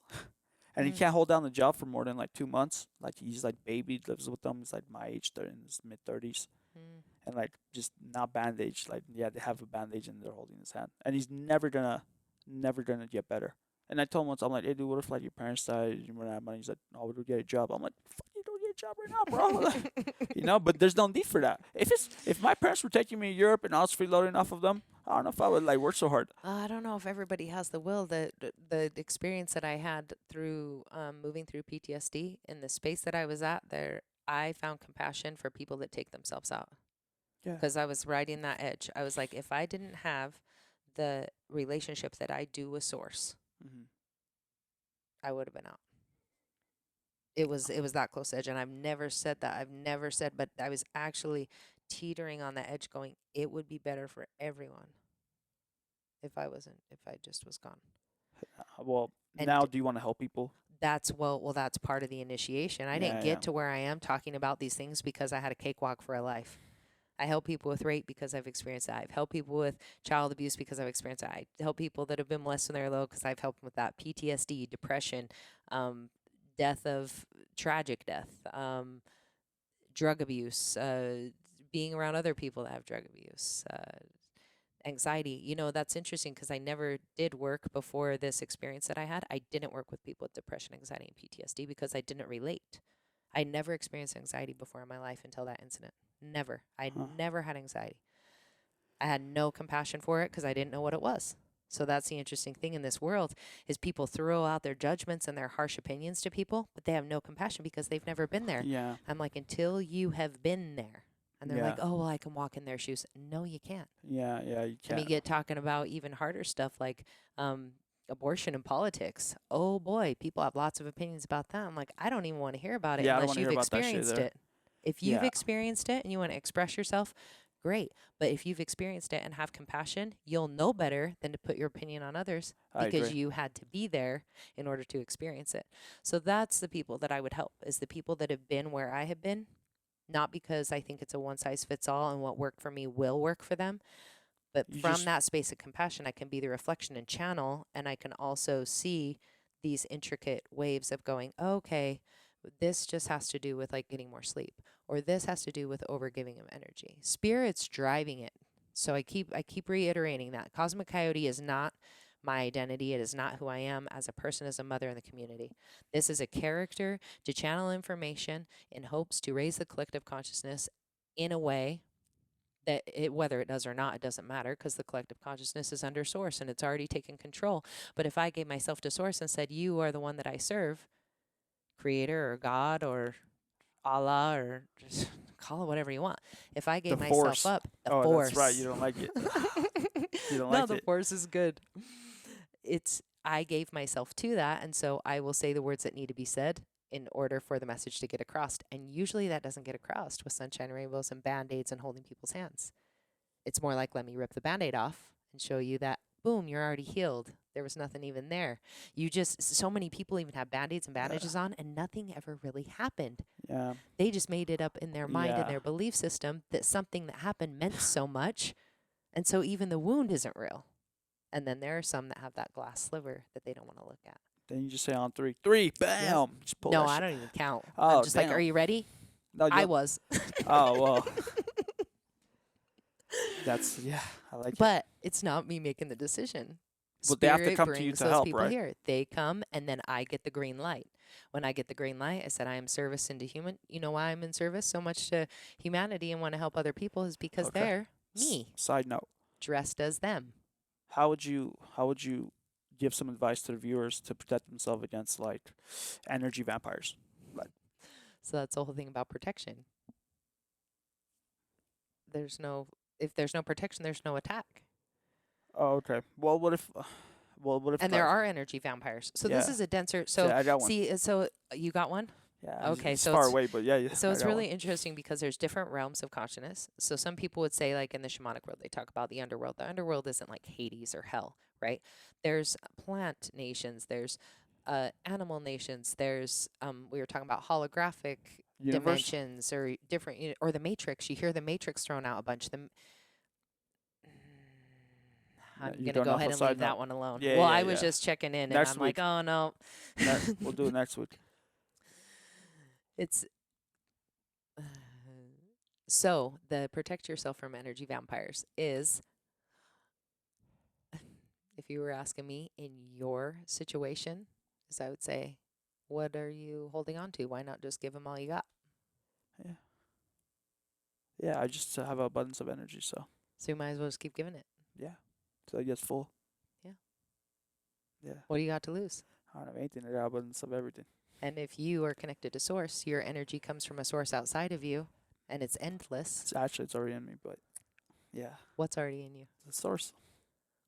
And he Mm. can't hold down the job for more than like 2 months. Like he's like baby lives with them. He's like my age, they're in his mid 30s, Mm. and like just not bandage. Like yeah, they have a bandage and they're holding his hand, and he's never gonna get better. And I told him once, I'm like, hey dude, what if like your parents died, you run out of money? He's like, oh, we'll get a job. I'm like, fuck, you don't get a job right now, bro. But there's no need for that. If my parents were taking me to Europe and I was freeloading off of them, I don't know if I would like work so hard. I don't know if everybody has the will. The experience that I had through moving through PTSD in the space that I was at there, I found compassion for people that take themselves out Yeah. because I was riding that edge. I was like, if I didn't have the relationship that I do with Source, Hmm. I would have been out. It was that close edge, and I've never said that. I've never said, but I was actually teetering on the edge, going, it would be better for everyone if I just was gone. Well, And now do you want to help people? that's that's part of the initiation. I didn't Yeah, yeah. get to where I am talking about these things because I had a cakewalk for a life. I help people with rape because I've experienced that. I've helped people with child abuse because I've experienced that. I help people that have been molested when they're low because I've helped them with that. PTSD, depression, tragic death, drug abuse, being around other people that have drug abuse, anxiety. You know, that's interesting because I never did work before this experience that I had. I didn't work with people with depression, anxiety, and PTSD because I didn't relate. I never experienced anxiety before in my life until that incident. Never. I Huh. never had anxiety. I had no compassion for it because I didn't know what it was. So that's the interesting thing in this world is people throw out their judgments and their harsh opinions to people, but they have no compassion because they've never been there. Yeah. I'm like, until you have been there. And they're Yeah. like, oh, well, I can walk in their shoes. No, you can't. Yeah. Yeah. You And we can't. get talking about even harder stuff like abortion and politics. Oh boy, people have lots of opinions about that. I'm like, I don't even want to hear about it Yeah, I don't unless want to you've hear about that shit experienced either. it. If you've Yeah. experienced it and you want to express yourself, great. But if you've experienced it and have compassion, you'll know better than to put your opinion on others I because agree. you had to be there in order to experience it. So that's the people that I would help, is the people that have been where I have been, not because I think it's a one size fits all and what worked for me will work for them, but You from just that space of compassion, I can be the reflection and channel, and I can also see these intricate waves of going, okay, this just has to do with like getting more sleep, or this has to do with overgiving of energy. Spirit's driving it. So I keep reiterating that. Cosmic Coyote is not my identity. It is not who I am as a person, as a mother in the community. This is a character to channel information in hopes to raise the collective consciousness in a way that whether it does or not, it doesn't matter because the collective consciousness is under source and it's already taken control. But if I gave myself to source and said, you are the one that I serve, creator or God or Allah, or just call it whatever you want. If I the gave myself force. up, the Oh, force. that's right. You don't like it. You don't No, like the it. force is good. I gave myself to that. And so I will say the words that need to be said in order for the message to get across. And usually that doesn't get across with sunshine, rainbows, and band-aids and holding people's hands. It's more like, let me rip the band-aid off and show you that, boom, you're already healed. There was nothing even there. So many people even have band-aids and bandages on, and nothing ever really happened. Yeah. They just made it up in their mind and Yeah. their belief system that something that happened meant so much. And so even the wound isn't real. And then there are some that have that glass sliver that they don't want to look at. Then you just say on three. Three. Bam. Just pull No, that I shit. don't even count. Oh, I'm just like, damn. are you ready? No, you I don't- was. Oh, well. That's, yeah, I like it. But it's not me making the decision. Well, they have to Spirit come to you brings to those help, people right? here. They come, and then I get the green light. When I get the green light, I said I am service into human. You know why I'm in service so much to humanity and want to help other people is because Okay. they're me, Side note. dressed as them. How would you give some advice to the viewers to protect themselves against like energy vampires? So that's the whole thing about protection. If there's no protection, there's no attack. Oh, okay. Well, what if And there are energy vampires. So this Yeah. is a denser. Yeah, So I got one. see, so you got one. Yeah. Okay, It's so far it's- away, but yeah. So I it's got really one. interesting because there's different realms of consciousness. So some people would say, like in the shamanic world, they talk about the underworld. The underworld isn't like Hades or hell, right? There's plant nations. There's animal nations. There's we were talking about holographic Universe. dimensions or different, or the Matrix. You hear the Matrix thrown out a bunch. I'm you're gonna going go off ahead a and side leave that note. one alone. Yeah, Well, yeah, I was yeah. just checking in, and Next I'm like, week. oh no. We'll do it next week. It's so the protect yourself from energy vampires is, if you were asking me in your situation, is I would say, what are you holding on to? Why not just give them all you got? Yeah. Yeah, I just have abundance of energy, so So you might as well just keep giving it. yeah. So it gets full. Yeah. Yeah. What do you got to lose? I don't have anything. I got abundance of everything. And if you are connected to source, your energy comes from a source outside of you, and it's endless. It's already in me, but yeah, What's already in you? the source.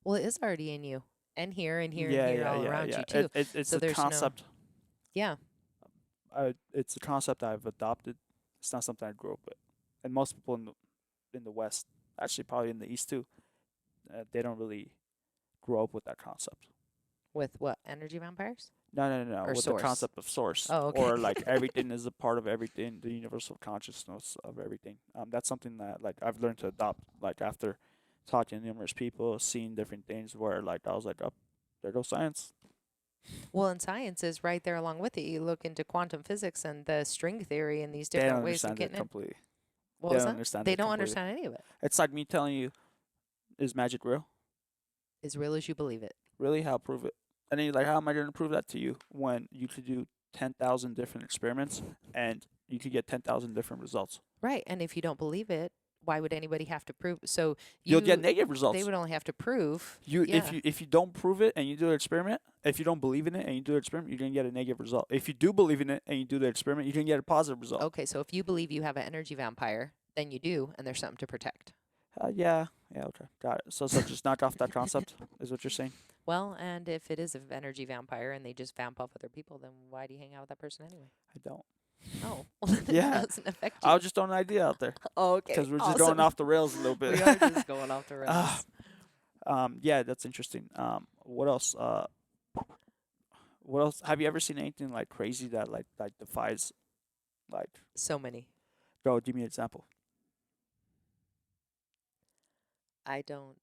Well, it is already in you, and here and here yeah, and here yeah, all yeah, around yeah. you too. It's So a there's no- concept. Yeah. It's a concept I've adopted. It's not something I grew up with, and most people in the West, actually probably in the East too, they don't really grow up with that concept. With what? Energy vampires? No, Or with source? the concept of source. Oh, okay. Or like everything is a part of everything, the universal consciousness of everything. That's something that like I've learned to adopt. Like after talking to numerous people, seeing different things, where like I was like, oh, there goes science. Well, and science is right there along with it. You look into quantum physics and the string theory and these They don't different ways of understand it getting it. completely. What They was don't that? understand They it don't completely. understand any of it. It's like me telling you, is magic real? As real as you believe it. Really? How prove it? And then you're like, how am I going to prove that to you when you could do 10,000 different experiments and you could get 10,000 different results? Right. And if you don't believe it, why would anybody have to prove? So You'll get you, negative they results. would only have to prove. You Yeah. if you don't prove it and you do the experiment, if you don't believe in it and you do the experiment, you're gonna get a negative result. If you do believe in it and you do the experiment, you can get a positive result. Okay. So if you believe you have an energy vampire, then you do, and there's something to protect. Yeah, okay, got it. So just knock off that concept, is what you're saying. Well, and if it is an energy vampire and they just vamp off other people, then why do you hang out with that person anyway? I don't. Oh, well, then Yeah. it doesn't affect you. I was just throwing an idea out there Okay. because we're just Awesome. going off the rails a little bit. We are just going off the rails. Yeah, that's interesting. What else? What else? Have you ever seen anything like crazy that like defies, like? So many. Go, give me an example. I don't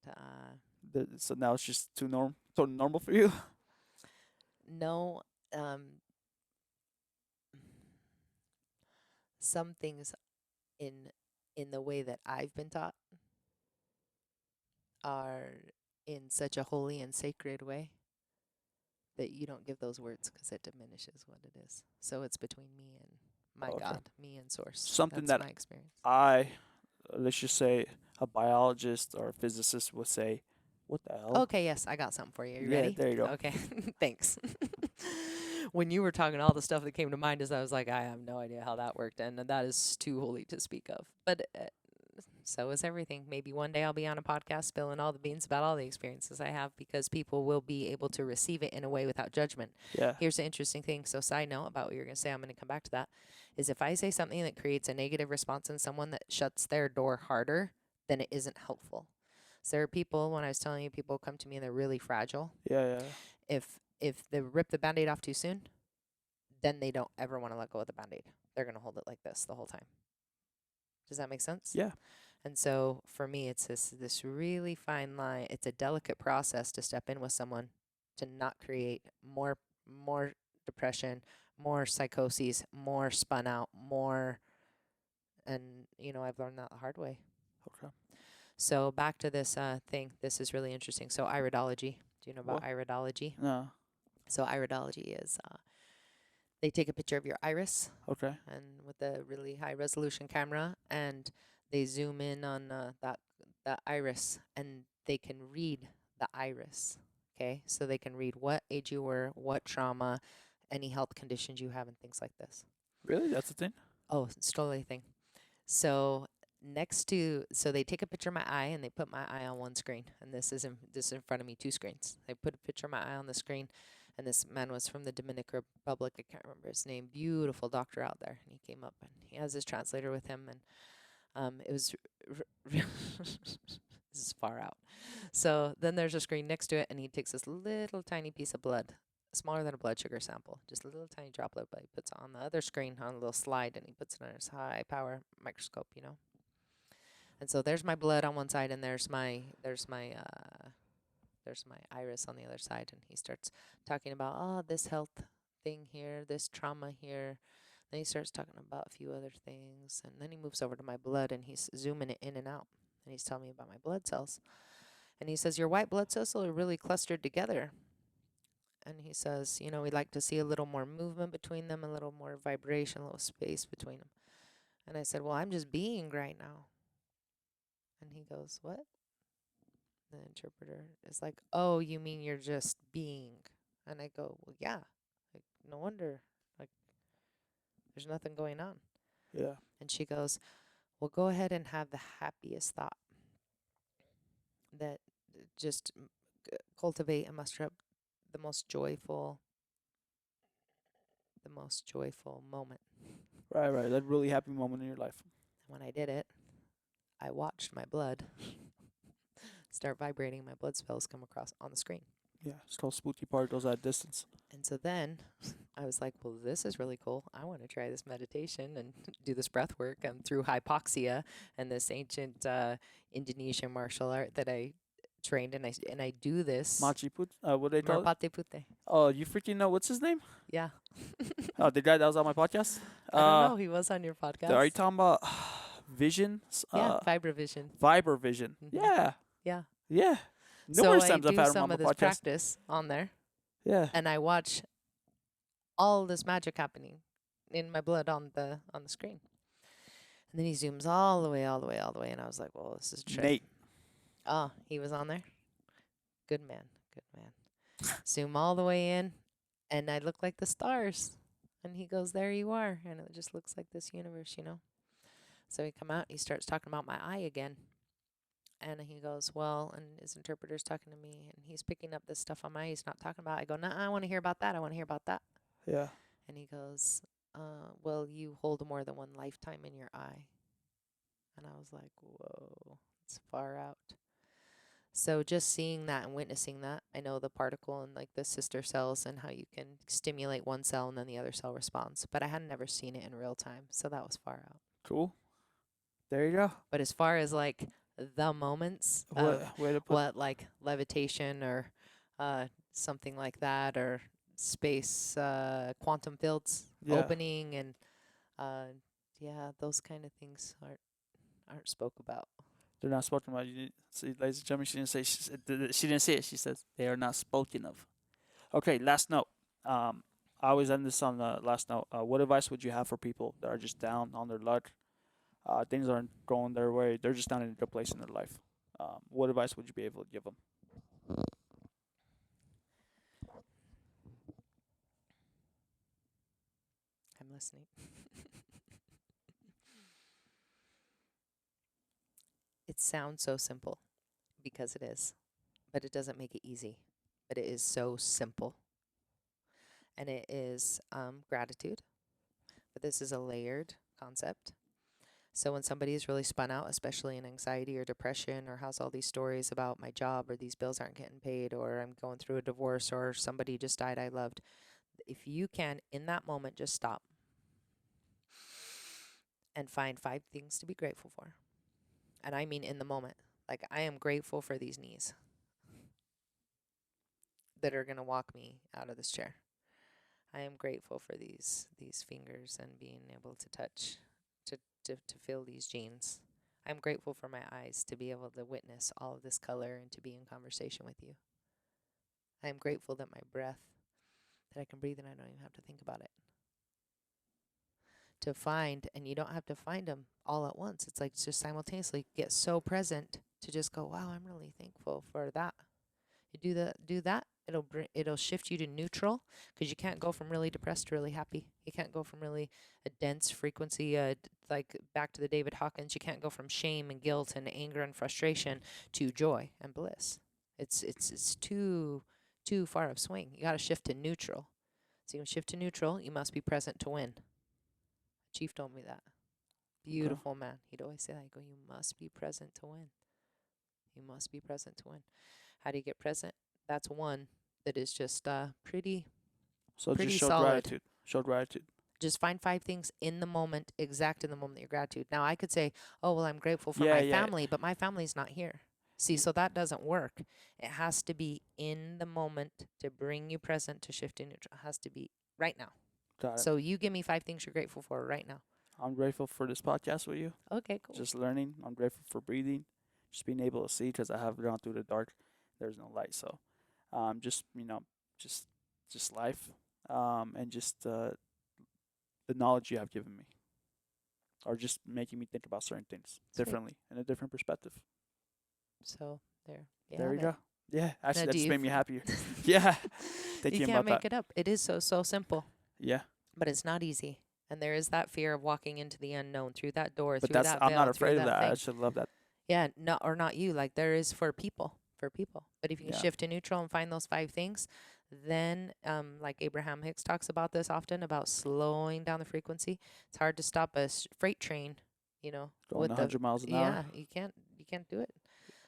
So now it's just so normal for you. know. Some things in the way that I've been taught are in such a holy and sacred way that you don't give those words because it diminishes what it is. So it's between me and my Okay. God, me and Source. Something That's that my experience. Let's just say a biologist or a physicist would say, "What the hell?" Okay, yes, I got something for you. You Yeah, ready? there you go. Okay, thanks. When you were talking, all the stuff that came to mind is I was like, I have no idea how that worked, and that is too holy to speak of. But so is everything. Maybe one day I'll be on a podcast spilling all the beans about all the experiences I have because people will be able to receive it in a way without judgment. Yeah. Here's the interesting thing. So, side note about what you're going to say, I'm going to come back to that. Is if I say something that creates a negative response in someone that shuts their door harder, then it isn't helpful. So there are people, when I was telling you, people come to me and they're really fragile. Yeah. If they rip the Band-Aid off too soon, then they don't ever want to let go of the Band-Aid. They're going to hold it like this the whole time. Does that make sense? Yeah. And so for me, it's this really fine line. It's a delicate process to step in with someone to not create more depression, more psychoses, more spun out, more. And, I've learned that the hard way. Okay. So back to this thing. This is really interesting. So iridology. Do you know about What? iridology? No. So iridology is they take a picture of your iris Okay. and with a really high resolution camera, and they zoom in on that iris, and they can read the iris. Okay, so they can read what age you were, what trauma, any health conditions you have, and things like this. Really? That's the thing? Oh, it's totally a thing. So so they take a picture of my eye and they put my eye on one screen, and this is in front of me, two screens. They put a picture of my eye on the screen, and this man was from the Dominican Republic. I can't remember his name. Beautiful doctor out there, and he came up and he has his translator with him, and it was this is far out. So then there's a screen next to it, and he takes this little tiny piece of blood, smaller than a blood sugar sample, just a little tiny droplet, but he puts it on the other screen on a little slide, and he puts it on his high power microscope, And so there's my blood on one side, and there's my iris on the other side, and he starts talking about this health thing here, this trauma here. Then he starts talking about a few other things, and then he moves over to my blood, and he's zooming it in and out, and he's telling me about my blood cells. And he says, your white blood cells are really clustered together. And he says, we'd like to see a little more movement between them, a little more vibration, a little space between them. And I said, well, I'm just being right now. And he goes, what? The interpreter is like, oh, you mean you're just being? And I go, well, yeah. Like, no wonder. Like, there's nothing going on. Yeah. And she goes, well, go ahead and have the happiest thought. That just cultivate and muster up the most joyful moment. Right. That really happy moment in your life. When I did it, I watched my blood start vibrating. My blood cells come across on the screen. Yeah, it's called spooky particles at distance. And so then I was like, well, this is really cool. I want to try this meditation and do this breath work through hypoxia and this ancient Indonesian martial art that I trained, and I do this. Machi put, what they call it? Merpati pute. Oh, you freaking know what's his name? Yeah. Oh, the guy that was on my podcast. I don't know. He was on your podcast. Are you talking about? vision. Yeah, vibrovision. Vibravision. Yeah. Yeah. So Numerous I times I've do had him some on the of this podcast. practice on there, Yeah. and I watch all this magic happening in my blood on the screen. And then he zooms all the way, and I was like, "Well, this is a trick." Nate. Oh, he was on there. Good man. Zoom all the way in, and I look like the stars. And he goes, "There you are," and it just looks like this universe, So he come out, he starts talking about my eye again. And he goes, "Well," and his interpreter's talking to me, and he's picking up this stuff on my eye he's not talking about. I go, "No, I want to hear about that. I want to hear about that." Yeah. And he goes, "Well, you hold more than one lifetime in your eye." And I was like, whoa, it's far out. So just seeing that and witnessing that, I know the particle and like the sister cells and how you can stimulate one cell and then the other cell responds. But I had never seen it in real time, so that was far out. Cool. There you go. But as far as like the moments of Way to put. what like levitation or something like that, or space quantum fields opening, and yeah, those kind of things aren't spoke about. They're not spoken about. See, ladies and gentlemen, she didn't say. She didn't say it. She says they are not spoken of. Okay. Last note. I always end this on the last note. What advice would you have for people that are just down on their luck? Things aren't going their way. They're just not in a good place in their life. What advice would you be able to give them? I'm listening. It sounds so simple because it is, but it doesn't make it easy. But it is so simple. And it is gratitude. But this is a layered concept. So when somebody is really spun out, especially in anxiety or depression, or has all these stories about my job or these bills aren't getting paid, or I'm going through a divorce, or somebody just died I loved, if you can, in that moment, just stop and find 5 things to be grateful for. And I mean in the moment. Like, I am grateful for these knees that are going to walk me out of this chair. I am grateful for these fingers and being able to touch, to feel these jeans. I'm grateful for my eyes to be able to witness all of this color and to be in conversation with you. I am grateful that my breath, that I can breathe and I don't even have to think about it. To find, and you don't have to find them all at once. It's like just simultaneously get so present to just go, wow, I'm really thankful for that. You do that, it'll shift you to neutral, because you can't go from really depressed to really happy. You can't go from really a dense frequency, like back to the David Hawkins. You can't go from shame and guilt and anger and frustration to joy and bliss. It's too far of swing. You got to shift to neutral. So you can shift to neutral. You must be present to win. Chief told me that. Beautiful man. He'd always say that. He'd go, you must be present to win. You must be present to win. How do you get present? That's one that is just pretty just show solid. gratitude. Show gratitude. Just find 5 things in the moment, exact in the moment, your gratitude. Now, I could say, oh, well, I'm grateful for my family, but my family's not here. See, so that doesn't work. It has to be in the moment to bring you present, to shift to neutral. It has to be right now. Got it. So you give me 5 things you're grateful for right now. I'm grateful for this podcast with you. Okay, cool. Just learning. I'm grateful for breathing. Just being able to see, because I have gone through the dark. There's no light. So just life, and just the knowledge you have given me, or just making me think about certain things differently, in a different perspective. So there you go. Yeah, actually, now, that just made me happier. Yeah. Thinking you about can't make that. it up. It is so simple. Yeah. But it's not easy. And there is that fear of walking into the unknown, through that door, But through that veil. I'm not afraid of that. Thing. I should love that. Yeah, not you. Like, there is for people. But if you can shift to neutral and find those 5 things, then like Abraham Hicks talks about this often, about slowing down the frequency. It's hard to stop a freight train, going with 100 miles an hour. Yeah, you can't do it.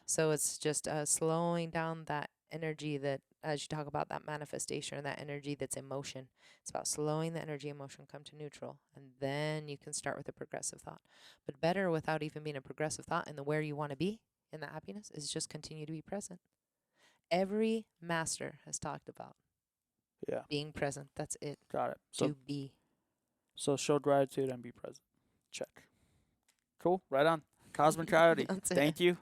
So it's just slowing down that energy, that, as you talk about that manifestation, or that energy that's emotion. It's about slowing the energy emotion, come to neutral, and then you can start with a progressive thought. But better, without even being a progressive thought, and the where you want to be in that happiness, is just continue to be present. Every master has talked about being present. That's it. Got it. To be. So show gratitude and be present. Check. Cool. Right on. Cosmic Coyote. That's it. Thank you.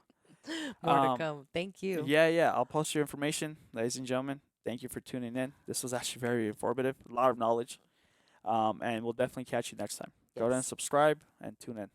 More to Um, come. Thank you. yeah. I'll post your information, ladies and gentlemen. Thank you for tuning in. This was actually very informative. A lot of knowledge. And we'll definitely catch you next time. Go ahead and Yes. subscribe and tune in.